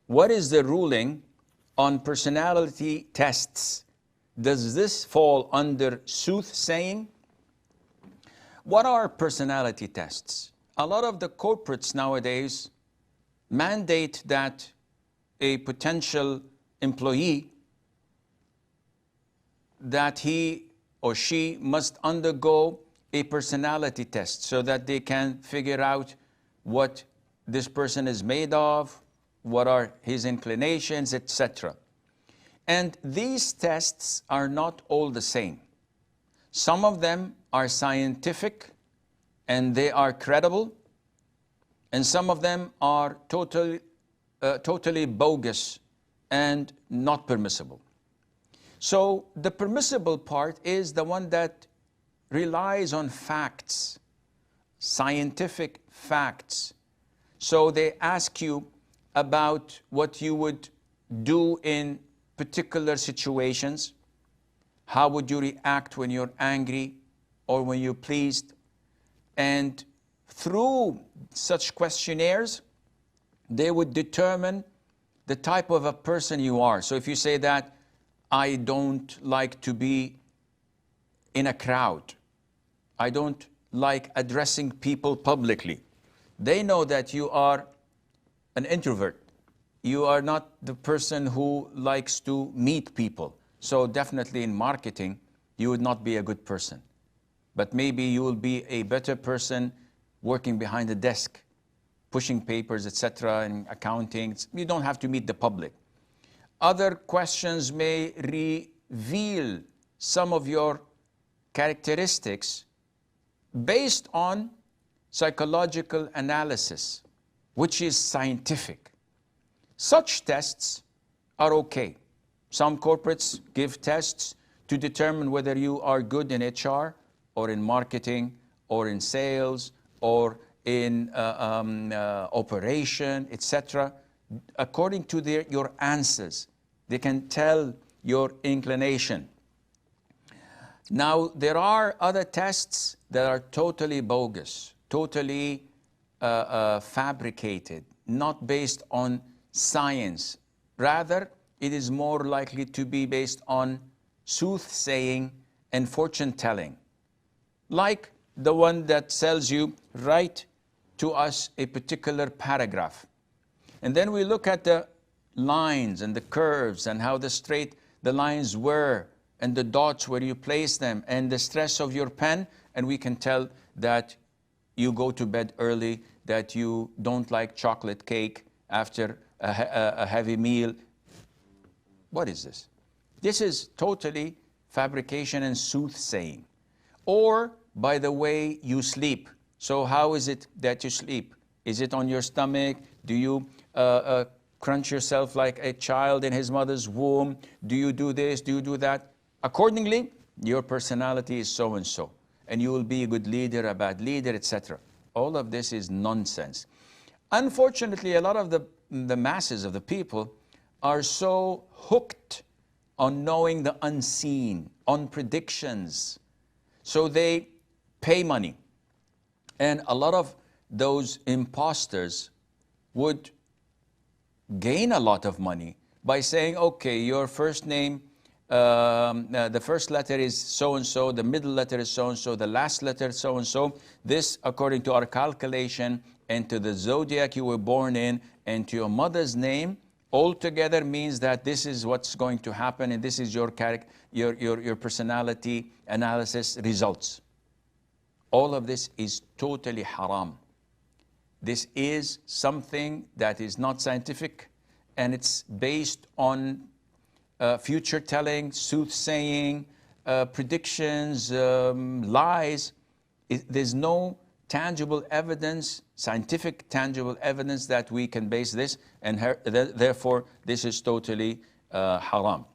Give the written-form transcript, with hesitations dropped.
what is the ruling on personality tests? Does this fall under soothsaying? What are personality tests? A lot of the corporates nowadays mandate that a potential employee, that he or she must undergo a personality test so that they can figure out what this person is made of, what are his inclinations, etc. And these tests are not all the same. Some of them are scientific and they are credible, and some of them are totally bogus and not permissible. So the permissible part is the one that relies on facts, scientific facts. So they ask you about what you would do in particular situations. How would you react when you're angry or when you're pleased? And through such questionnaires, they would determine the type of a person you are. So if you say that, I don't like to be in a crowd, I don't like addressing people publicly, they know that you are an introvert. You are not the person who likes to meet people. So definitely in marketing, you would not be a good person. But maybe you will be a better person working behind the desk, pushing papers, etc., and accounting. You don't have to meet the public. Other questions may reveal some of your characteristics based on psychological analysis, which is scientific. Such tests are okay. Some corporates give tests to determine whether you are good in HR or in marketing or in sales or in operation, etc. According to your answers, they can tell your inclination. Now, there are other tests that are totally bogus, totally fabricated, not based on science. Rather, it is more likely to be based on soothsaying and fortune-telling. Like the one that tells you, write to us a particular paragraph. And then we look at the lines and the curves and how the lines were and the dots where you place them and the stress of your pen, and we can tell that you go to bed early, that you don't like chocolate cake after a heavy meal. What is this? This is totally fabrication and soothsaying. Or by the way you sleep. So how is it that you sleep? Is it on your stomach? Do you crunch yourself like a child in his mother's womb? Do you do this? Do you do that? Accordingly, your personality is so and so, and you will be a good leader, a bad leader, etc. All of this is nonsense. Unfortunately, a lot of the masses of the people are so hooked on knowing the unseen, on predictions. So they pay money. And a lot of those imposters would gain a lot of money by saying, okay, your first name, the first letter is so-and-so, the middle letter is so-and-so, the last letter is so-and-so. This, according to our calculation and to the zodiac you were born in and to your mother's name, altogether means that this is what's going to happen, and this is your personality analysis results. All of this is totally haram. This is something that is not scientific, and it's based on future telling, soothsaying, predictions, lies. There's no tangible evidence, scientific tangible evidence that we can base this, and therefore this is totally haram.